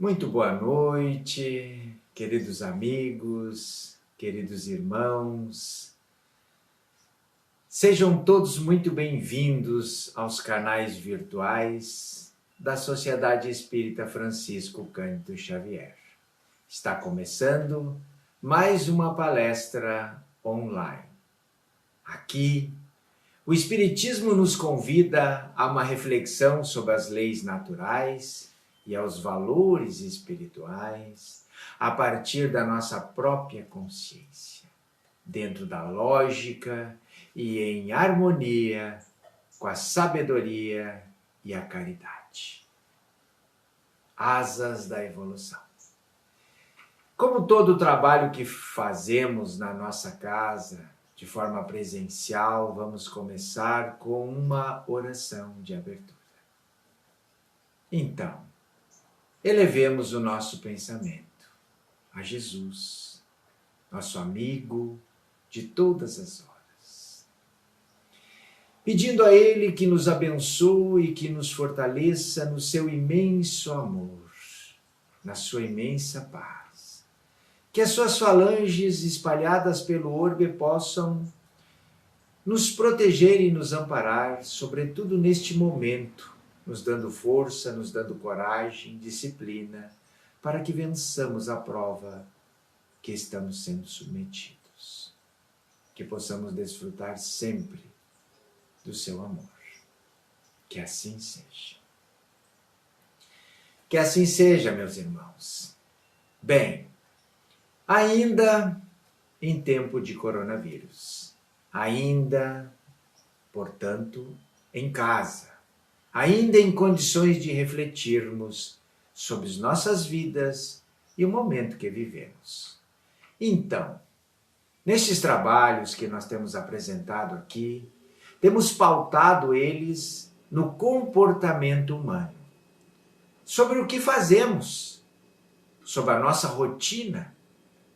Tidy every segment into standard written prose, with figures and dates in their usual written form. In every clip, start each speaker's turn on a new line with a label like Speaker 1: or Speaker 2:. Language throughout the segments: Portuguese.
Speaker 1: Muito boa noite, queridos amigos, queridos irmãos. Sejam todos muito bem-vindos aos canais virtuais da Sociedade Espírita Francisco Cândido Xavier. Está começando mais uma palestra online. Aqui, o Espiritismo nos convida a uma reflexão sobre as leis naturais e aos valores espirituais a partir da nossa própria consciência, dentro da lógica e em harmonia com a sabedoria e a caridade. Asas da evolução. Como todo o trabalho que fazemos na nossa casa, de forma presencial, vamos começar com uma oração de abertura. Então, elevemos o nosso pensamento a Jesus, nosso amigo de todas as horas, pedindo a Ele que nos abençoe e que nos fortaleça no seu imenso amor, na sua imensa paz. Que as suas falanges espalhadas pelo orbe possam nos proteger e nos amparar, sobretudo neste momento, nos dando força, nos dando coragem, disciplina, para que vençamos a prova que estamos sendo submetidos. Que possamos desfrutar sempre do seu amor. Que assim seja. Que assim seja, meus irmãos. Bem, ainda em tempo de coronavírus, ainda, portanto, em casa, ainda em condições de refletirmos sobre as nossas vidas e o momento que vivemos. Então, nestes trabalhos que nós temos apresentado aqui, temos pautado eles no comportamento humano, sobre o que fazemos, sobre a nossa rotina,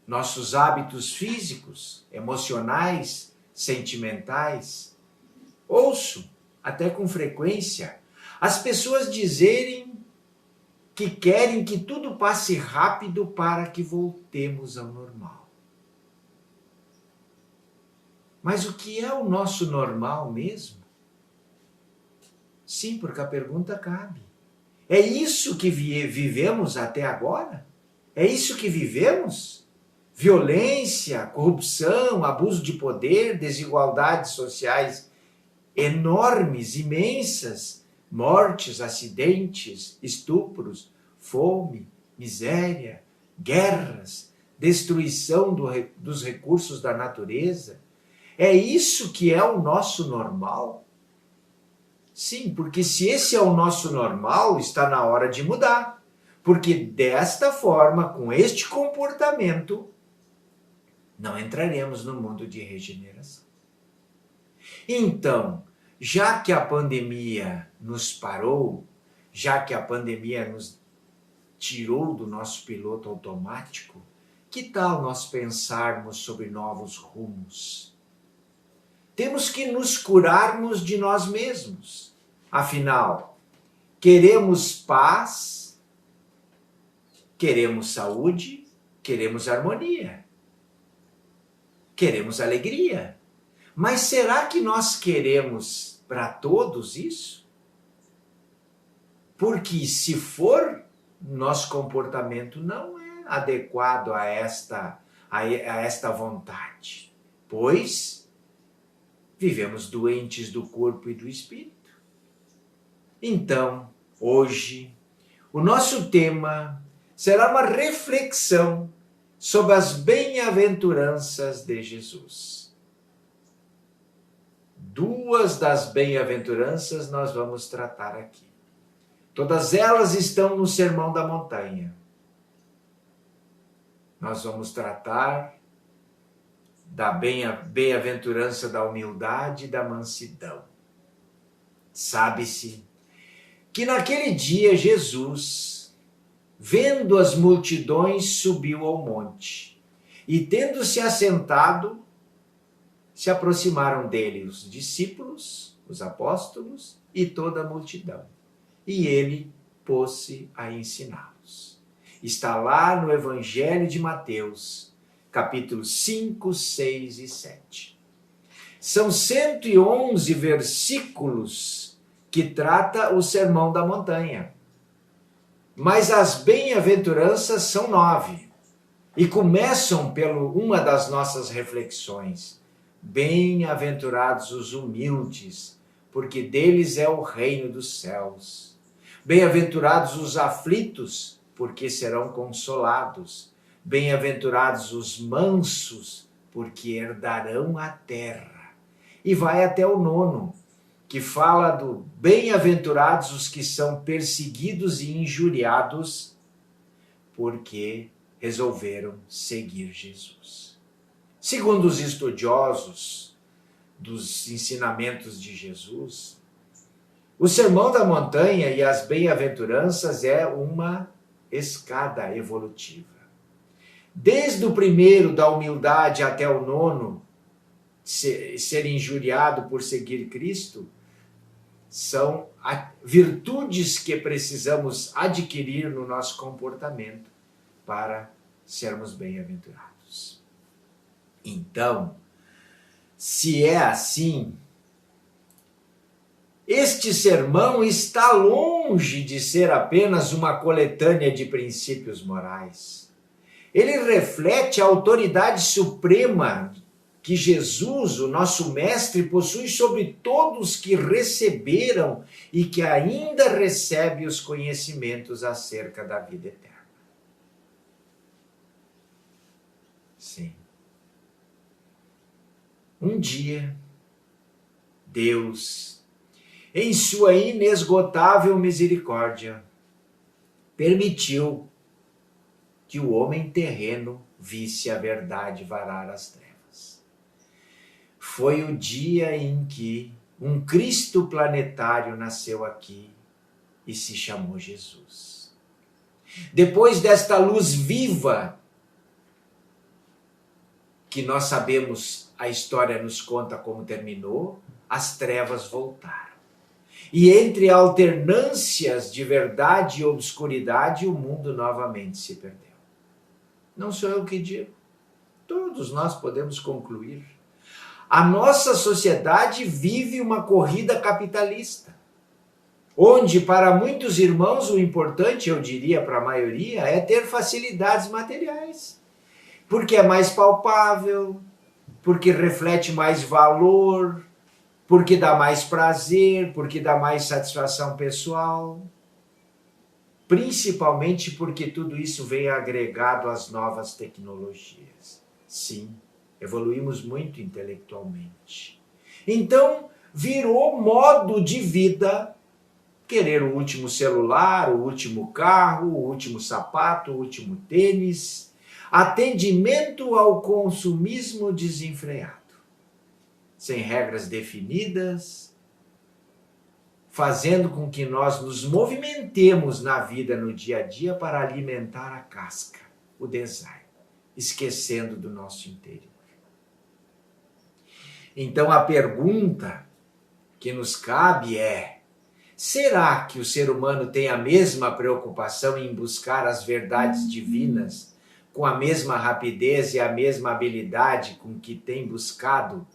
Speaker 1: nossos hábitos físicos, emocionais, sentimentais. Ouço, até com frequência, as pessoas dizerem que querem que tudo passe rápido para que voltemos ao normal. Mas o que é o nosso normal mesmo? Sim, porque a pergunta cabe. É isso que vivemos até agora? É isso que vivemos? Violência, corrupção, abuso de poder, desigualdades sociais enormes, imensas, mortes, acidentes, estupros, fome, miséria, guerras, destruição dos recursos da natureza. É isso que é o nosso normal? Sim, porque se esse é o nosso normal, está na hora de mudar. Porque desta forma, com este comportamento, não entraremos no mundo de regeneração. Então, já que a pandemia nos parou, já que a pandemia nos tirou do nosso piloto automático, que tal nós pensarmos sobre novos rumos? Temos que nos curarmos de nós mesmos. Afinal, queremos paz, queremos saúde, queremos harmonia, queremos alegria. Mas será que nós queremos para todos isso? Porque se for, nosso comportamento não é adequado a esta vontade, pois vivemos doentes do corpo e do espírito. Então, hoje, o nosso tema será uma reflexão sobre as bem-aventuranças de Jesus. Duas das bem-aventuranças nós vamos tratar aqui. Todas elas estão no Sermão da Montanha. Nós vamos tratar da bem-aventurança da humildade e da mansidão. Sabe-se que naquele dia Jesus, vendo as multidões, subiu ao monte e, tendo se assentado, se aproximaram dele os discípulos, os apóstolos e toda a multidão. E ele pôs-se a ensiná-los. Está lá no Evangelho de Mateus, capítulos 5, 6 e 7. São 111 versículos que trata o Sermão da Montanha. Mas as bem-aventuranças são 9. E começam pelo uma das nossas reflexões. Bem-aventurados os humildes, porque deles é o reino dos céus. Bem-aventurados os aflitos, porque serão consolados. Bem-aventurados os mansos, porque herdarão a terra. E vai até o 9, que fala do bem-aventurados os que são perseguidos e injuriados, porque resolveram seguir Jesus. Segundo os estudiosos dos ensinamentos de Jesus, o Sermão da Montanha e as bem-aventuranças é uma escada evolutiva. Desde o primeiro, da humildade, até o 9, ser injuriado por seguir Cristo, são virtudes que precisamos adquirir no nosso comportamento para sermos bem-aventurados. Então, se é assim, este sermão está longe de ser apenas uma coletânea de princípios morais. Ele reflete a autoridade suprema que Jesus, o nosso mestre, possui sobre todos que receberam e que ainda recebem os conhecimentos acerca da vida eterna. Sim. Um dia, Deus, em sua inesgotável misericórdia, permitiu que o homem terreno visse a verdade varar as trevas. Foi o dia em que um Cristo planetário nasceu aqui e se chamou Jesus. Depois desta luz viva, que nós sabemos, a história nos conta como terminou, as trevas voltaram. E entre alternâncias de verdade e obscuridade, o mundo novamente se perdeu. Não sou eu que digo. Todos nós podemos concluir. A nossa sociedade vive uma corrida capitalista, onde para muitos irmãos o importante, eu diria para a maioria, é ter facilidades materiais. Porque é mais palpável, porque reflete mais valor, porque dá mais prazer, porque dá mais satisfação pessoal. Principalmente porque tudo isso vem agregado às novas tecnologias. Sim, evoluímos muito intelectualmente. Então, virou modo de vida querer o último celular, o último carro, o último sapato, o último tênis. Atendimento ao consumismo desenfreado, sem regras definidas, fazendo com que nós nos movimentemos na vida, no dia a dia, para alimentar a casca, o design, esquecendo do nosso interior. Então a pergunta que nos cabe é: será que o ser humano tem a mesma preocupação em buscar as verdades divinas com a mesma rapidez e a mesma habilidade com que tem buscado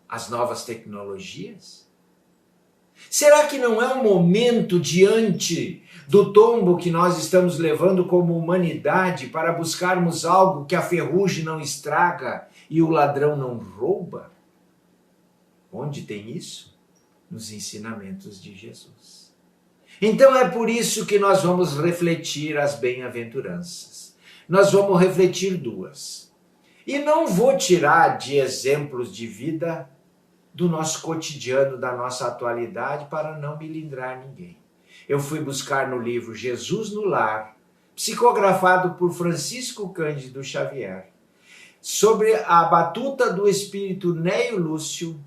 Speaker 1: as novas tecnologias? Será que não é um momento diante do tombo que nós estamos levando como humanidade para buscarmos algo que a ferrugem não estraga e o ladrão não rouba? Onde tem isso? Nos ensinamentos de Jesus. Então é por isso que nós vamos refletir as bem-aventuranças. Nós vamos refletir duas. E não vou tirar de exemplos de vida do nosso cotidiano, da nossa atualidade, para não melindrar ninguém. Eu fui buscar no livro Jesus no Lar, psicografado por Francisco Cândido Xavier, sobre a batuta do espírito Neio Lúcio,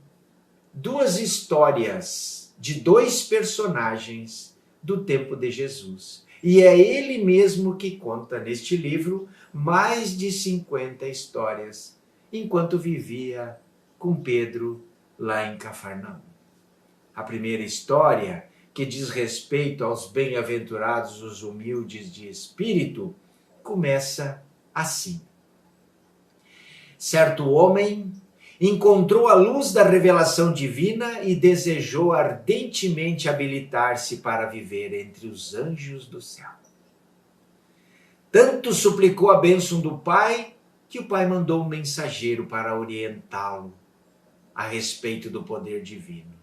Speaker 1: duas histórias de dois personagens do tempo de Jesus. E é ele mesmo que conta neste livro mais de 50 histórias, enquanto vivia com Pedro lá em Cafarnaum. A primeira história que diz respeito aos bem-aventurados os humildes de espírito, começa assim. Certo homem encontrou a luz da revelação divina e desejou ardentemente habilitar-se para viver entre os anjos do céu. Tanto suplicou a bênção do Pai, que o Pai mandou um mensageiro para orientá-lo a respeito do poder divino.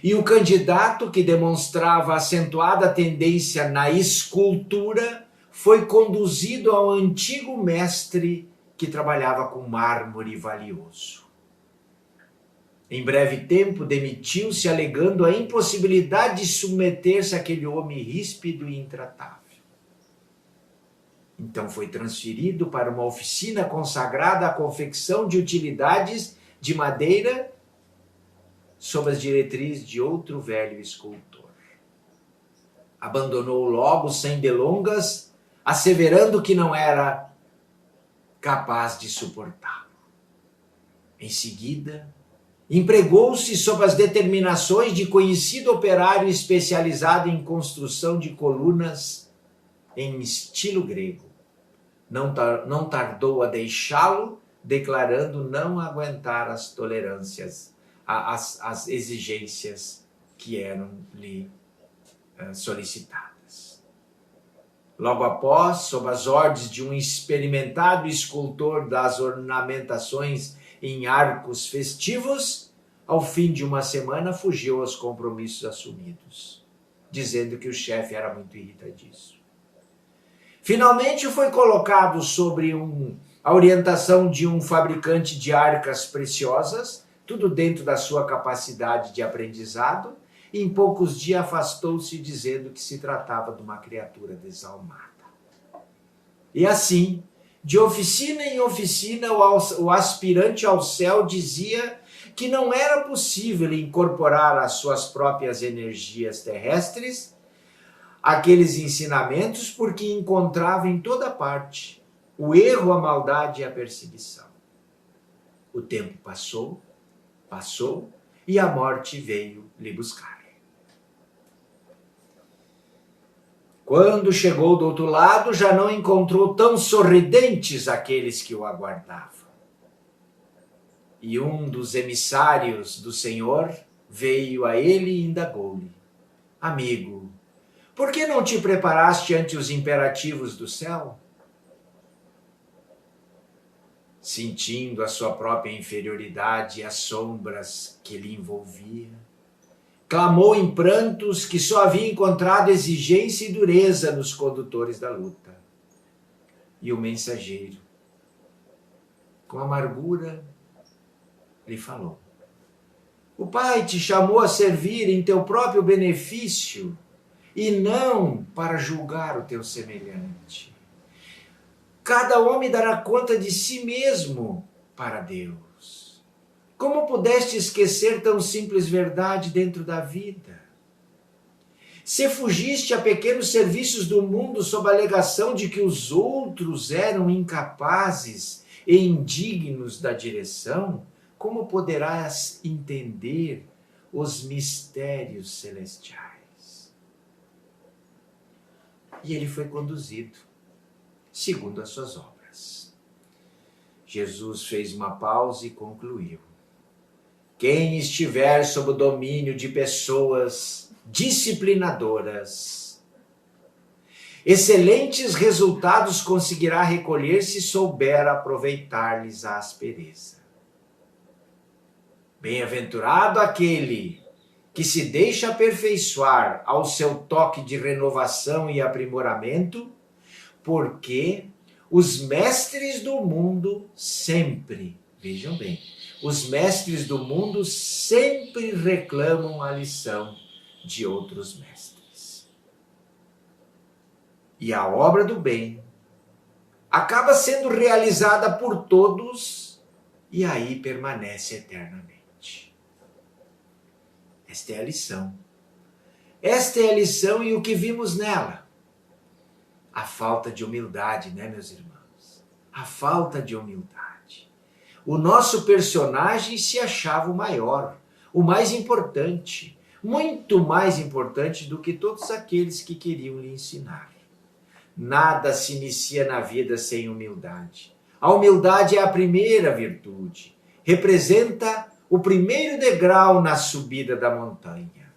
Speaker 1: E o candidato, que demonstrava acentuada tendência na escultura, foi conduzido ao antigo mestre que trabalhava com mármore valioso. Em breve tempo, demitiu-se, alegando a impossibilidade de submeter-se àquele homem ríspido e intratável. Então foi transferido para uma oficina consagrada à confecção de utilidades de madeira, sob as diretrizes de outro velho escultor. Abandonou logo sem delongas, asseverando que não era capaz de suportá-lo. Em seguida, empregou-se sob as determinações de conhecido operário especializado em construção de colunas em estilo grego. Não tardou a deixá-lo, declarando não aguentar as tolerâncias, as exigências que eram-lhe solicitadas. Logo após, sob as ordens de um experimentado escultor das ornamentações em arcos festivos, ao fim de uma semana fugiu aos compromissos assumidos, dizendo que o chefe era muito irritadiço. Finalmente foi colocado sobre a orientação de um fabricante de arcas preciosas, tudo dentro da sua capacidade de aprendizado, e em poucos dias afastou-se dizendo que se tratava de uma criatura desalmada. E assim, de oficina em oficina, o aspirante ao céu dizia que não era possível incorporar às suas próprias energias terrestres aqueles ensinamentos, porque encontrava em toda parte o erro, a maldade e a perseguição. O tempo passou, e a morte veio lhe buscar. Quando chegou do outro lado, já não encontrou tão sorridentes aqueles que o aguardavam. E um dos emissários do Senhor veio a ele e indagou-lhe: amigo, por que não te preparaste ante os imperativos do céu? Sentindo a sua própria inferioridade e as sombras que lhe envolvia, clamou em prantos que só havia encontrado exigência e dureza nos condutores da luta. E o mensageiro, com amargura, lhe falou: o Pai te chamou a servir em teu próprio benefício e não para julgar o teu semelhante. Cada homem dará conta de si mesmo para Deus. Como pudeste esquecer tão simples verdade dentro da vida? Se fugiste a pequenos serviços do mundo sob a alegação de que os outros eram incapazes e indignos da direção, como poderás entender os mistérios celestiais? E ele foi conduzido segundo as suas obras. Jesus fez uma pausa e concluiu: quem estiver sob o domínio de pessoas disciplinadoras, excelentes resultados conseguirá recolher se souber aproveitar-lhes a aspereza. Bem-aventurado aquele que se deixa aperfeiçoar ao seu toque de renovação e aprimoramento, porque os mestres do mundo sempre, vejam bem, os mestres do mundo sempre reclamam a lição de outros mestres. E a obra do bem acaba sendo realizada por todos e aí permanece eternamente. Esta é a lição. Esta é a lição e o que vimos nela. A falta de humildade, né, meus irmãos? A falta de humildade. O nosso personagem se achava o maior, o mais importante, muito mais importante do que todos aqueles que queriam lhe ensinar. Nada se inicia na vida sem humildade. A humildade é a primeira virtude, representa o primeiro degrau na subida da montanha.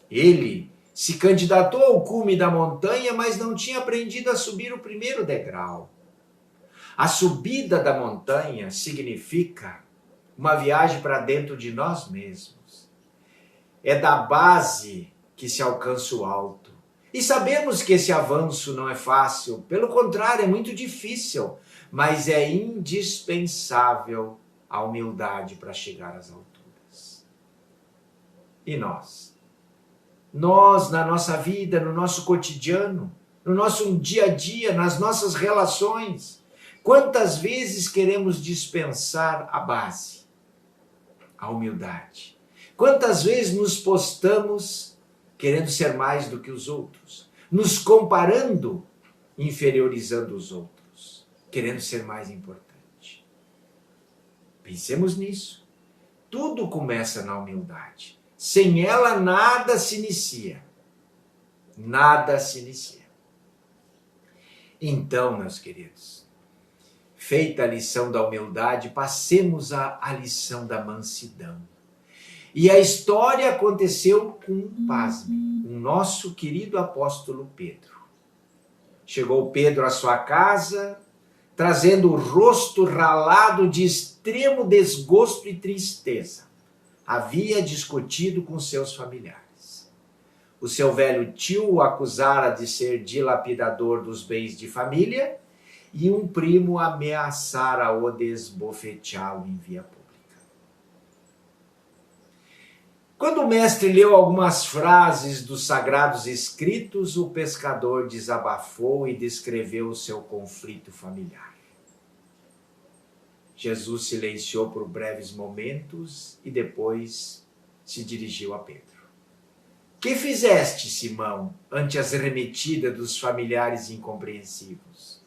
Speaker 1: Ele se candidatou ao cume da montanha, mas não tinha aprendido a subir o primeiro degrau. A subida da montanha significa uma viagem para dentro de nós mesmos. É da base que se alcança o alto. E sabemos que esse avanço não é fácil, pelo contrário, é muito difícil, mas é indispensável a humildade para chegar às alturas. E nós? Nós, na nossa vida, no nosso cotidiano, no nosso dia a dia, nas nossas relações, quantas vezes queremos dispensar a base, a humildade? Quantas vezes nos postamos querendo ser mais do que os outros, nos comparando, inferiorizando os outros, querendo ser mais importante? Pensemos nisso. Tudo começa na humildade. Sem ela, nada se inicia. Nada se inicia. Então, meus queridos, feita a lição da humildade, passemos à lição da mansidão. E a história aconteceu com, pasme, o nosso querido apóstolo Pedro. Chegou Pedro à sua casa, trazendo o rosto ralado de extremo desgosto e tristeza. Havia discutido com seus familiares. O seu velho tio o acusara de ser dilapidador dos bens de família e um primo ameaçara-o desbofeteá-lo em via pública. Quando o mestre leu algumas frases dos sagrados escritos, o pescador desabafou e descreveu o seu conflito familiar. Jesus silenciou por breves momentos e depois se dirigiu a Pedro. Que fizeste, Simão, ante as remetidas dos familiares incompreensivos?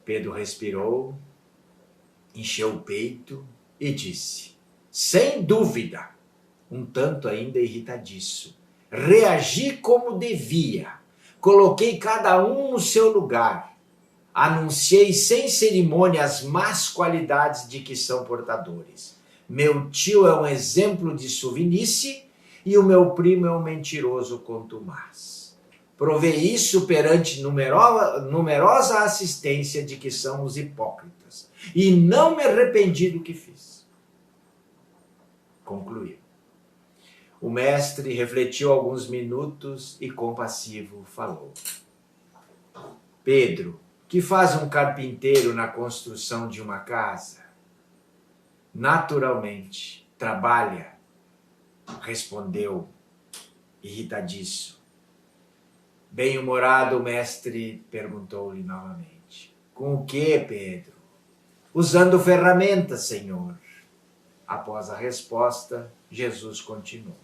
Speaker 1: Pedro respirou, encheu o peito e disse: sem dúvida, um tanto ainda irritadiço, reagi como devia, coloquei cada um no seu lugar, anunciei sem cerimônia as más qualidades de que são portadores. Meu tio é um exemplo de suvinice e o meu primo é um mentiroso contumaz. Provei isso perante numerosa assistência de que são os hipócritas, e não me arrependi do que fiz. Concluiu. O mestre refletiu alguns minutos e, compassivo, falou: Pedro, que faz um carpinteiro na construção de uma casa? Naturalmente, trabalha, respondeu, irritadiço. Bem-humorado, o mestre perguntou-lhe novamente: com o que, Pedro? Usando ferramentas, Senhor. Após a resposta, Jesus continuou: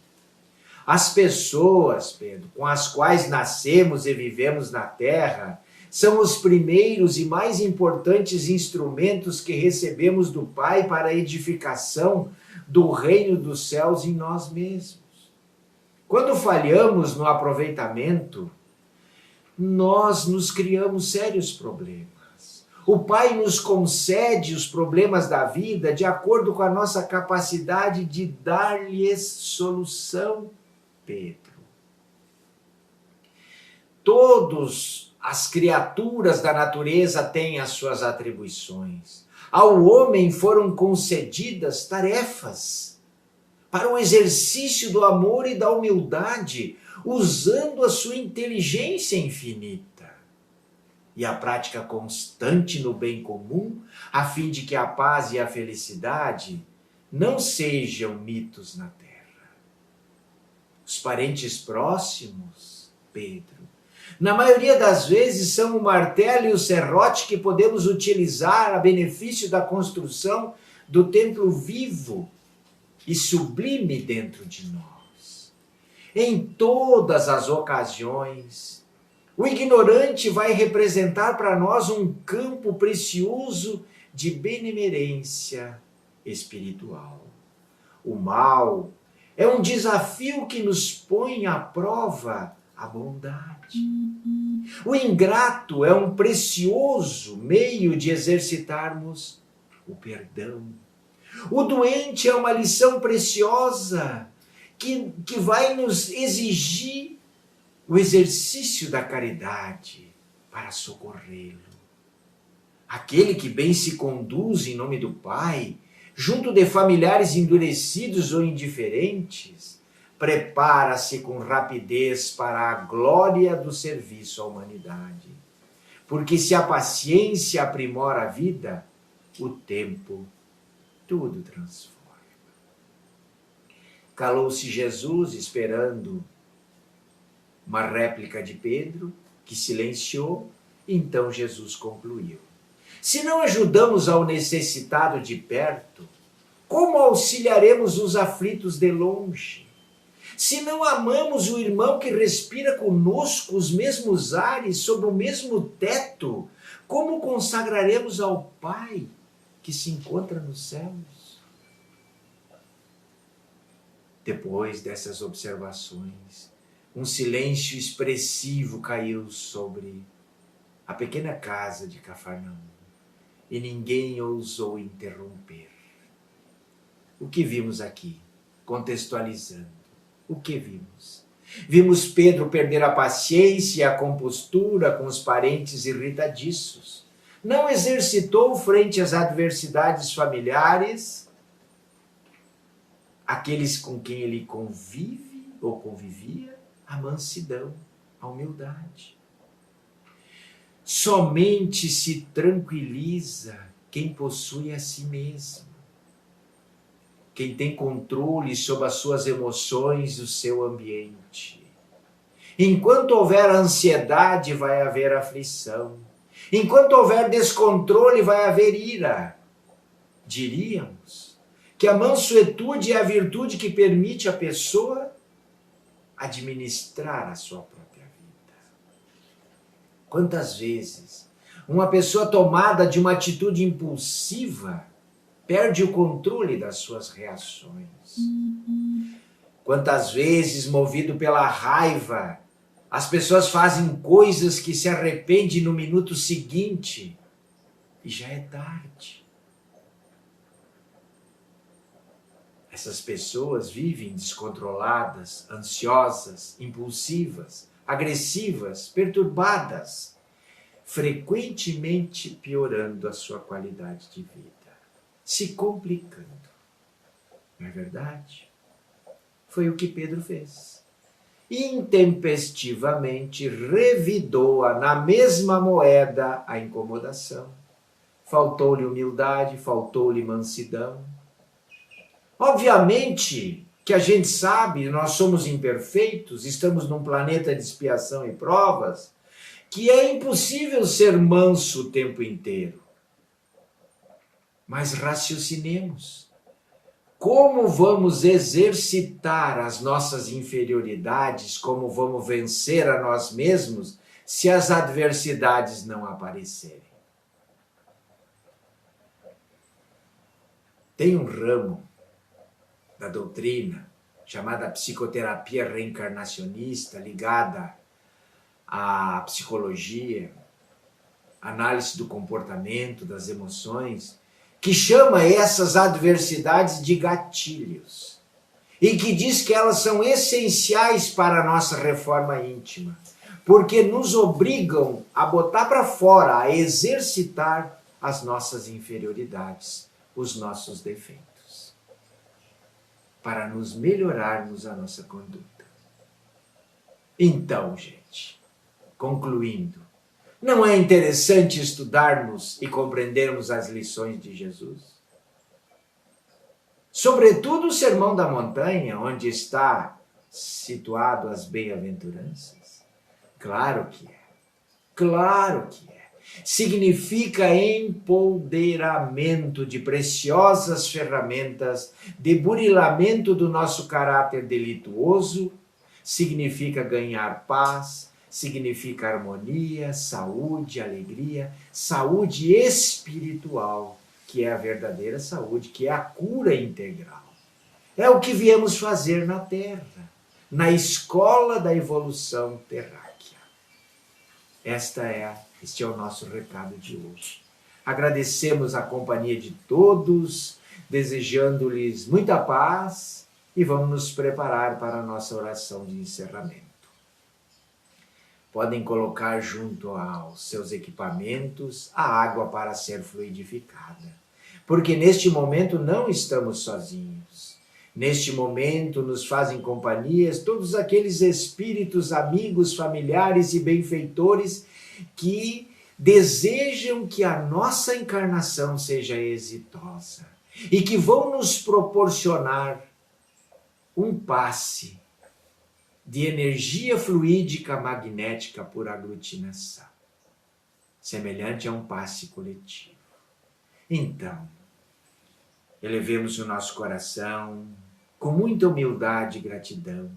Speaker 1: as pessoas, Pedro, com as quais nascemos e vivemos na terra, são os primeiros e mais importantes instrumentos que recebemos do Pai para a edificação do reino dos céus em nós mesmos. Quando falhamos no aproveitamento, nós nos criamos sérios problemas. O Pai nos concede os problemas da vida de acordo com a nossa capacidade de dar-lhes solução, Pedro. Todas as criaturas da natureza têm as suas atribuições. Ao homem foram concedidas tarefas para o exercício do amor e da humildade, usando a sua inteligência infinita e a prática constante no bem comum, a fim de que a paz e a felicidade não sejam mitos na terra. Os parentes próximos, Pedro, na maioria das vezes são o martelo e o serrote que podemos utilizar a benefício da construção do templo vivo e sublime dentro de nós. Em todas as ocasiões, o ignorante vai representar para nós um campo precioso de benemerência espiritual. O mal É um desafio que nos põe à prova a bondade. O ingrato é um precioso meio de exercitarmos o perdão. O doente é uma lição preciosa que vai nos exigir o exercício da caridade para socorrê-lo. Aquele que bem se conduz em nome do Pai, junto de familiares endurecidos ou indiferentes, prepara-se com rapidez para a glória do serviço à humanidade. Porque se a paciência aprimora a vida, o tempo tudo transforma. Calou-se Jesus esperando uma réplica de Pedro, que silenciou, então Jesus concluiu. Se não ajudamos ao necessitado de perto, como auxiliaremos os aflitos de longe? Se não amamos o irmão que respira conosco os mesmos ares, sob o mesmo teto, como consagraremos ao Pai que se encontra nos céus? Depois dessas observações, um silêncio expressivo caiu sobre a pequena casa de Cafarnaum e ninguém ousou interromper. O que vimos aqui? Contextualizando, o que vimos? Vimos Pedro perder a paciência e a compostura com os parentes irritadiços. Não exercitou frente às adversidades familiares aqueles com quem ele convive ou convivia, a mansidão, a humildade. Somente se tranquiliza quem possui a si mesmo, quem tem controle sobre as suas emoções e o seu ambiente. Enquanto houver ansiedade, vai haver aflição. Enquanto houver descontrole, vai haver ira. Diríamos que a mansuetude é a virtude que permite à pessoa administrar a sua própria vida. Quantas vezes uma pessoa tomada de uma atitude impulsiva perde o controle das suas reações? Quantas vezes, movido pela raiva, as pessoas fazem coisas que se arrependem no minuto seguinte e já é tarde. Essas pessoas vivem descontroladas, ansiosas, impulsivas, agressivas, perturbadas, frequentemente piorando a sua qualidade de vida, se complicando. Não é verdade? Foi o que Pedro fez. Intempestivamente revidou-a na mesma moeda a incomodação. Faltou-lhe humildade, faltou-lhe mansidão. Obviamente que a gente sabe, nós somos imperfeitos, estamos num planeta de expiação e provas, que é impossível ser manso o tempo inteiro. Mas raciocinemos. Como vamos exercitar as nossas inferioridades, como vamos vencer a nós mesmos, se as adversidades não aparecerem? Tem um ramo da doutrina chamada psicoterapia reencarnacionista, ligada à psicologia, análise do comportamento, das emoções, que chama essas adversidades de gatilhos e que diz que elas são essenciais para a nossa reforma íntima, porque nos obrigam a botar para fora, a exercitar as nossas inferioridades, os nossos defeitos, para nos melhorarmos a nossa conduta. Então, gente, concluindo, não é interessante estudarmos e compreendermos as lições de Jesus? Sobretudo o Sermão da Montanha, onde está situado as bem-aventuranças? Claro que é. Claro que é. Significa empoderamento de preciosas ferramentas de burilamento do nosso caráter delituoso, significa ganhar paz, significa harmonia, saúde, alegria, saúde espiritual, que é a verdadeira saúde, que é a cura integral. É o que viemos fazer na Terra, na escola da evolução terráquea. Este é o nosso recado de hoje. Agradecemos a companhia de todos, desejando-lhes muita paz e vamos nos preparar para a nossa oração de encerramento. Podem colocar junto aos seus equipamentos a água para ser fluidificada, porque neste momento não estamos sozinhos. Neste momento nos fazem companhias todos aqueles espíritos, amigos, familiares e benfeitores que desejam que a nossa encarnação seja exitosa e que vão nos proporcionar um passe de energia fluídica magnética por aglutinação, semelhante a um passe coletivo. Então, elevemos o nosso coração com muita humildade e gratidão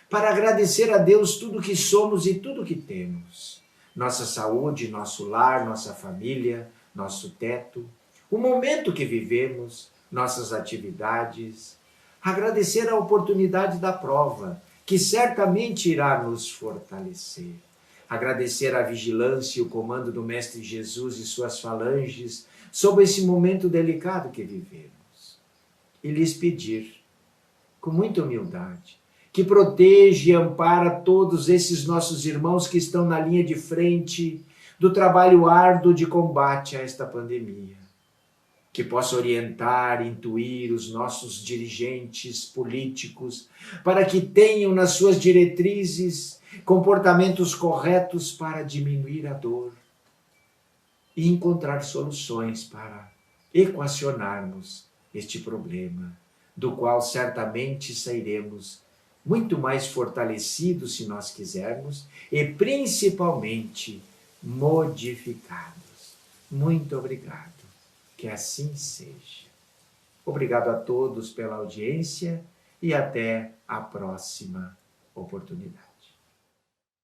Speaker 1: para agradecer a Deus tudo que somos e tudo que temos. Nossa saúde, nosso lar, nossa família, nosso teto, o momento que vivemos, nossas atividades. Agradecer a oportunidade da prova, que certamente irá nos fortalecer. Agradecer a vigilância e o comando do Mestre Jesus e suas falanges sobre esse momento delicado que vivemos. E lhes pedir, com muita humildade, que proteja e ampara todos esses nossos irmãos que estão na linha de frente do trabalho árduo de combate a esta pandemia. Que possa orientar, intuir os nossos dirigentes políticos para que tenham nas suas diretrizes comportamentos corretos para diminuir a dor e encontrar soluções para equacionarmos este problema, do qual certamente sairemos muito mais fortalecidos se nós quisermos e principalmente modificados. Muito obrigado. Que assim seja. Obrigado a todos pela audiência e até a próxima oportunidade.